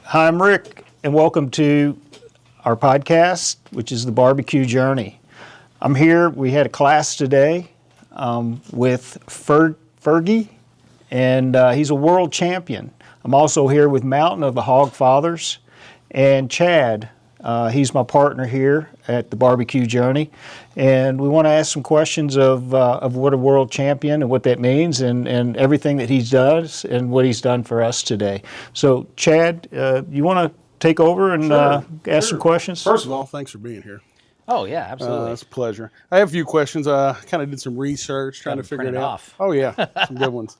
Hi, I'm Rick, and welcome to our podcast, which is the BBQ Journey. I'm here. We had a class today with Fergie, and he's a world champion. I'm also here with Mountain of the Hog Fathers, and Chad. He's my partner here at the BBQ Journey, and we want to ask some questions of what a world champion and what that means, and everything that he does and what he's done for us today. So, Chad, you want to take over and ask some questions? First of all, thanks for being here. Oh, yeah, absolutely. It's a pleasure. I have a few questions. I kind of did some research trying to figure it out. Off. Oh, yeah, some good ones.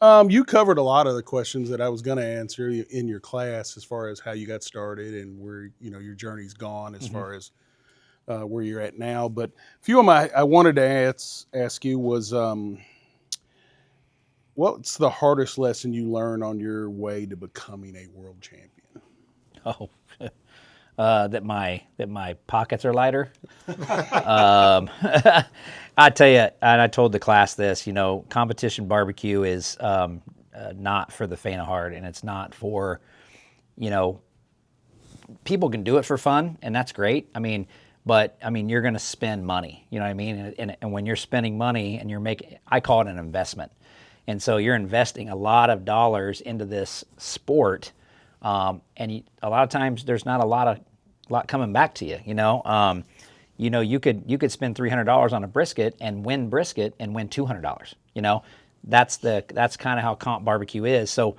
You covered a lot of the questions that I was going to answer in your class as far as how you got started and where your journey's gone as far as where you're at now. But a few of them I wanted to ask you was, what's the hardest lesson you learned on your way to becoming a world champion? Oh, that my pockets are lighter. I tell you, and I told the class this, competition barbecue is not for the faint of heart, and it's not for, people can do it for fun, and that's great. But you're going to spend money, you know what I mean? And when you're spending money and I call it an investment. And so you're investing a lot of dollars into this sport, and a lot of times there's not a lot coming back to you, you could spend $300 on a brisket and win $200. That's kind of how comp barbecue is. So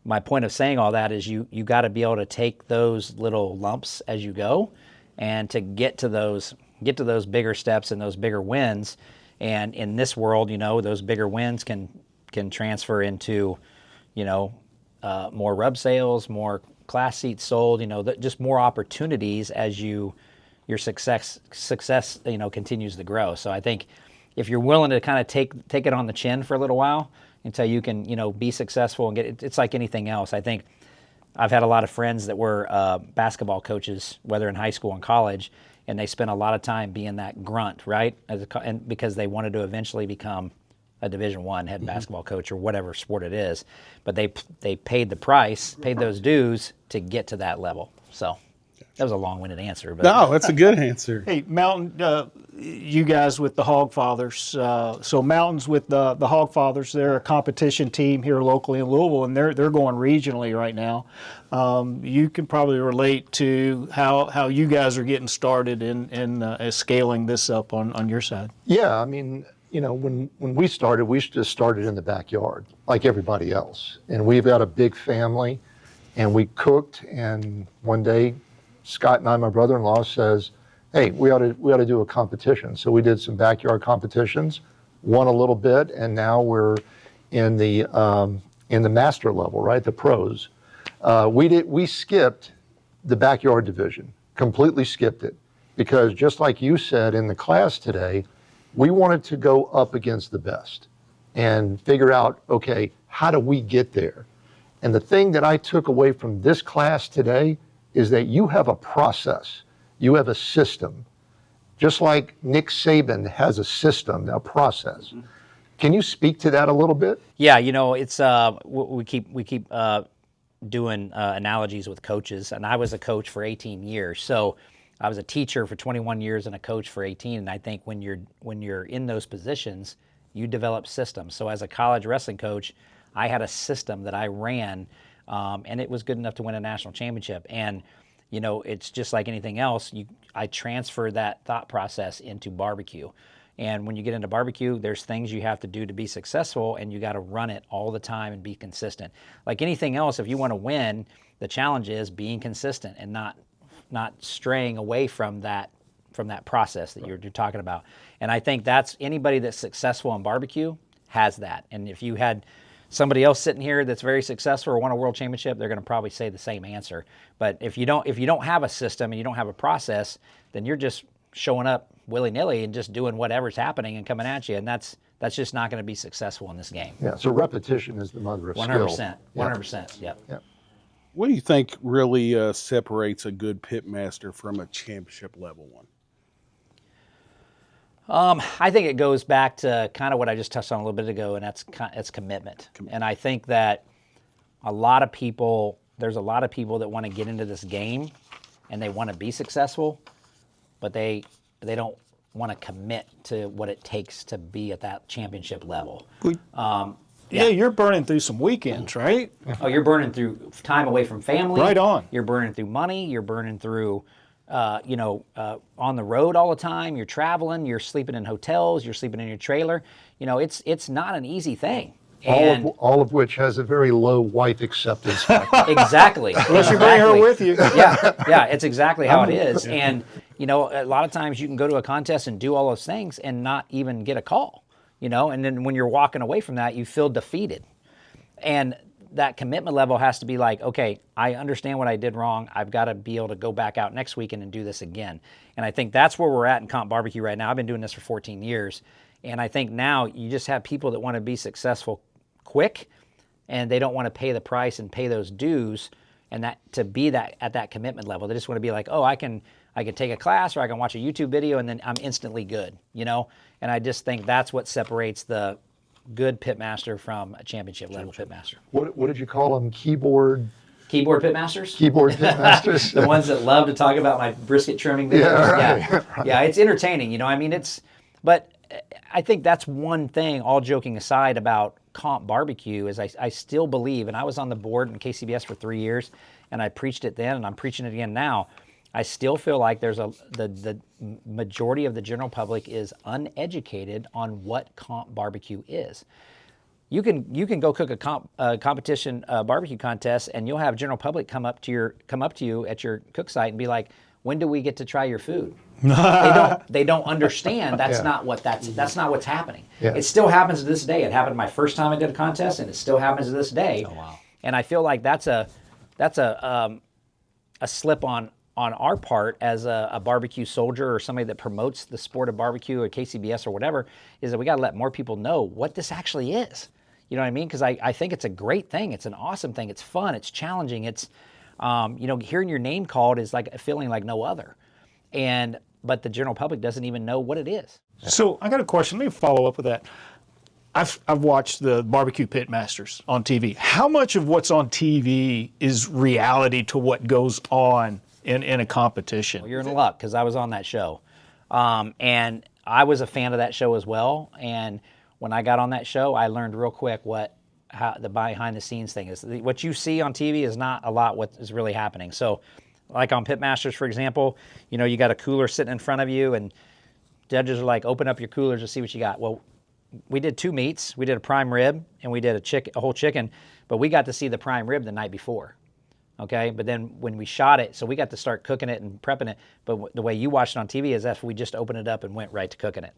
my point of saying all that is you got to be able to take those little lumps as you go, and to get to those bigger steps and those bigger wins. And in this world, those bigger wins can transfer into, more rub sales, more class seats sold, just more opportunities as your success continues to grow. So I think if you're willing to kind of take it on the chin for a little while until you can, be successful and it's like anything else. I think I've had a lot of friends that were basketball coaches, whether in high school and college, and they spent a lot of time being that grunt, right? And because they wanted to eventually become a Division I head basketball coach or whatever sport it is, but they paid the price, paid those dues to get to that level. So that was a long-winded answer. But No, that's a good answer. Hey, Mountain, you guys with the Hog Fathers. So Mountain's with the Hog Fathers. They're a competition team here locally in Louisville, and they're going regionally right now. You can probably relate to how you guys are getting started in scaling this up on your side. Yeah, when we started, we just started in the backyard like everybody else. And we've got a big family, and we cooked, and one day Scott and I, my brother-in-law, says, hey, we ought to do a competition. So we did some backyard competitions, won a little bit, and now we're in the master level, right? The pros. We skipped the backyard division, completely skipped it, because just like you said in the class today, we wanted to go up against the best and figure out, okay, how do we get there? And the thing that I took away from this class today is that you have a process, you have a system, just like Nick Saban has a system, a process. Mm-hmm. Can you speak to that a little bit? Yeah, it's we keep doing analogies with coaches, and I was a coach for 18 years, so I was a teacher for 21 years and a coach for 18. And I think when you're in those positions, you develop systems. So as a college wrestling coach, I had a system that I ran, and it was good enough to win a national championship. And it's just like anything else. I transfer that thought process into barbecue. And when you get into barbecue, there's things you have to do to be successful, and you got to run it all the time and be consistent. Like anything else, if you want to win, the challenge is being consistent and not straying away from that process that you're talking about. And I think that's anybody that's successful in barbecue has that. And if you had somebody else sitting here that's very successful or won a world championship, they're going to probably say the same answer. But if you don't have a system and you don't have a process, then you're just showing up willy-nilly and just doing whatever's happening and coming at you. And that's just not going to be successful in this game. Yeah, so repetition is the mother of 100%, skill. 100%, yep. What do you think really separates a good pit master from a championship level one? I think it goes back to kind of what I just touched on a little bit ago, and that's commitment. And I think that a lot of people there's a lot of people that want to get into this game and they want to be successful, but they don't want to commit to what it takes to be at that championship level. Yeah, you're burning through some weekends, right? Oh, you're burning through time away from family. Right on. You're burning through money. You're burning through, on the road all the time. You're traveling. You're sleeping in hotels. You're sleeping in your trailer. It's not an easy thing. All of which has a very low wife acceptance factor. Exactly. Unless you bring her with you. Yeah, it's exactly how it is. And, a lot of times you can go to a contest and do all those things and not even get a call, and then when you're walking away from that, you feel defeated. And that commitment level has to be like, okay, I understand what I did wrong. I've got to be able to go back out next weekend and do this again. And I think that's where we're at in comp barbecue right now. I've been doing this for 14 years. And I think now you just have people that want to be successful quick, and they don't want to pay the price and pay those dues, and that to be that at that commitment level. They just want to be like, oh, I can take a class, or I can watch a YouTube video, and then I'm instantly good, And I just think that's what separates the good pitmaster from a championship level pitmaster. What did you call them? Keyboard Pitmasters? Keyboard pitmasters. The ones that love to talk about my brisket trimming videos. Yeah, right. Yeah, it's entertaining, but I think that's one thing, all joking aside, about comp barbecue is I still believe, and I was on the board in KCBS for 3 years, and I preached it then, and I'm preaching it again now. I still feel like there's the majority of the general public is uneducated on what comp barbecue is. You can go cook a competition barbecue contest, and you'll have general public come up to you at your cook site and be like, when do we get to try your food? They don't understand that's not what's happening. Yeah. It still happens to this day. It happened my first time I did a contest, and it still happens to this day. Oh, wow. And I feel like that's a slip on our part as a barbecue soldier or somebody that promotes the sport of barbecue or KCBS or whatever, is that we got to let more people know what this actually is. You know what I mean? Because I think it's a great thing. It's an awesome thing. It's fun. It's challenging. It's hearing your name called is like a feeling like no other. But the general public doesn't even know what it is. So I got a question. Let me follow up with that. I've watched the barbecue pitmasters on TV. How much of what's on TV is reality to what goes on in a competition? Well, you're in luck, because I was on that show. And I was a fan of that show as well. And when I got on that show, I learned real quick how the behind the scenes thing is. What you see on TV is not a lot what is really happening. So like on Pitmasters, for example, you got a cooler sitting in front of you, and judges are like, open up your coolers to see what you got. Well, we did 2 meats. We did a prime rib, and we did a whole chicken, but we got to see the prime rib the night before. Okay, but then when we shot it, so we got to start cooking it and prepping it. But the way you watched it on TV is after we just opened it up and went right to cooking it.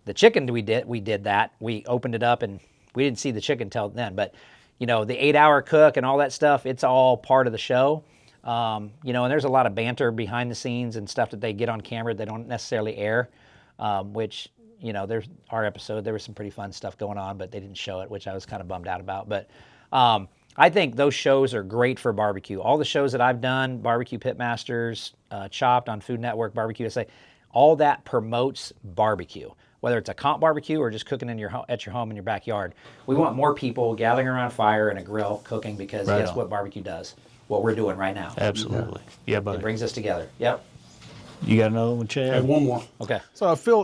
The chicken we did that. We opened it up and we didn't see the chicken till then. But the 8-hour cook and all that stuff, it's all part of the show. And there's a lot of banter behind the scenes and stuff that they get on camera they don't necessarily air, which, there's our episode, there was some pretty fun stuff going on, but they didn't show it, which I was kind of bummed out about. But I think those shows are great for barbecue. All the shows that I've done, Barbecue Pitmasters, Chopped on Food Network, Barbecue USA, all that promotes barbecue. Whether it's a comp barbecue or just cooking at your home in your backyard. We want more people gathering around a fire and a grill cooking, because that's what barbecue does. What we're doing right now. Absolutely. Yeah, buddy. It brings us together. Yep. You got another one, Chad? I have one more. Okay. So I feel,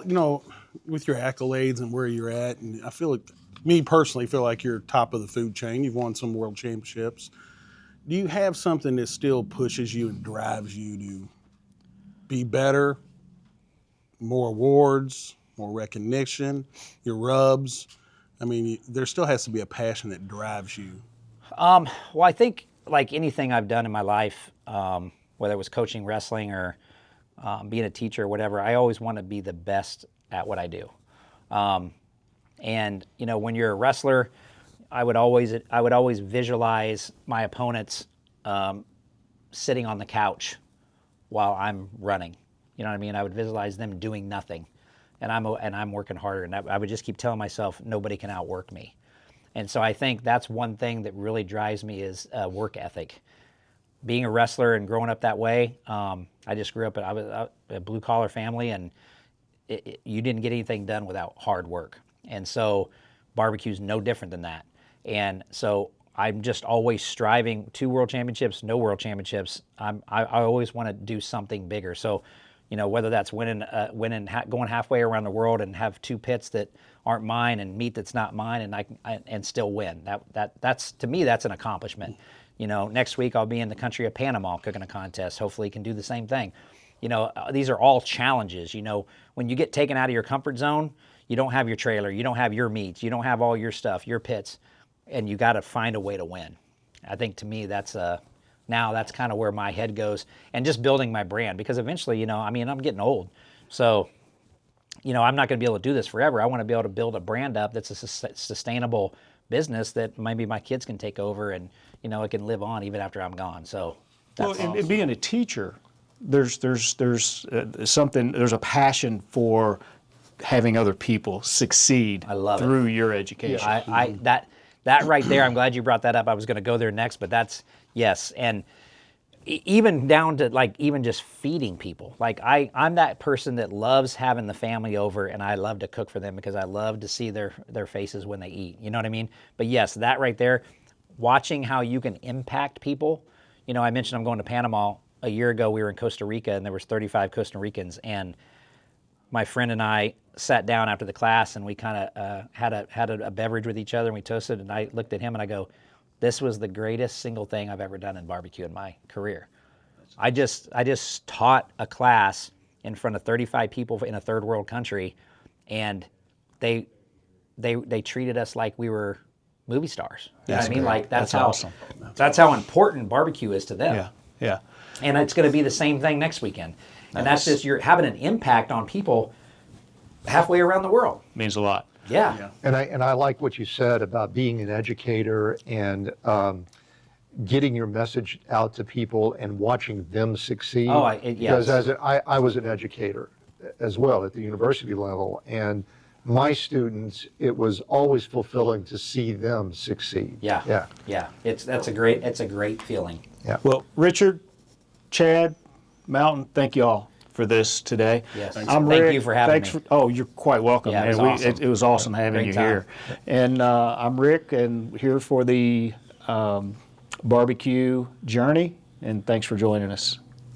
with your accolades and where you're at, and I feel like, me personally, feel like you're top of the food chain. You've won some world championships. Do you have something that still pushes you and drives you to be better, more awards, more recognition, your rubs? I mean, there still has to be a passion that drives you. Well, I think like anything I've done in my life, whether it was coaching wrestling or being a teacher or whatever, I always want to be the best at what I do. And when you're a wrestler, I would always visualize my opponents sitting on the couch while I'm running. You know what I mean? I would visualize them doing nothing, and I'm working harder. And I would just keep telling myself, nobody can outwork me. And so I think that's one thing that really drives me is work ethic. Being a wrestler and growing up that way, I just grew up in a blue-collar family, and you didn't get anything done without hard work. And so barbecue's no different than that. And so I'm just always striving. 2 world championships, no world championships. I always want to do something bigger. So, whether that's winning, going halfway around the world and have 2 pits that aren't mine and meat that's not mine, and still win. That's to me, that's an accomplishment. Next week I'll be in the country of Panama cooking a contest. Hopefully, can do the same thing. These are all challenges. When you get taken out of your comfort zone, you don't have your trailer, you don't have your meats, you don't have all your stuff, your pits, and you got to find a way to win. I think to me that's now that's kind of where my head goes, and just building my brand, because eventually, I'm getting old, so I'm not going to be able to do this forever. I want to be able to build a brand up that's a sustainable business that maybe my kids can take over, and it can live on even after I'm gone. So that's and being a teacher, there's something, there's a passion for having other people succeed through your education. That right there, I'm glad you brought that up. I was going to go there next, but that's, yes. And even down to even just feeding people. I'm that person that loves having the family over, and I love to cook for them because I love to see their faces when they eat. You know what I mean? But yes, that right there, watching how you can impact people. I mentioned I'm going to Panama. A year ago, we were in Costa Rica, and there was 35 Costa Ricans, and my friend and I sat down after the class, and we kind of had a beverage with each other, and we toasted, and I looked at him and I go, this was the greatest single thing I've ever done in barbecue in my career. I just taught a class in front of 35 people in a third world country, and they treated us like we were movie stars. You know what I mean? That's how awesome. That's how important barbecue is to them. Yeah. And it's going to be the same thing next weekend. And that's just, you're having an impact on people halfway around the world. Means a lot. Yeah. And I like what you said about being an educator and getting your message out to people and watching them succeed. Yes. Because I was an educator as well at the university level, and my students, it was always fulfilling to see them succeed. Yeah. It's a great feeling. Yeah. Well, Richard, Chad, Mountain, thank you all for this today. Yes. I'm Thank Rick. you for having me. You're quite welcome. Yeah, it was man. awesome. It was awesome having Great you time. here. And I'm Rick, and here for the BBQ Journey, and thanks for joining us.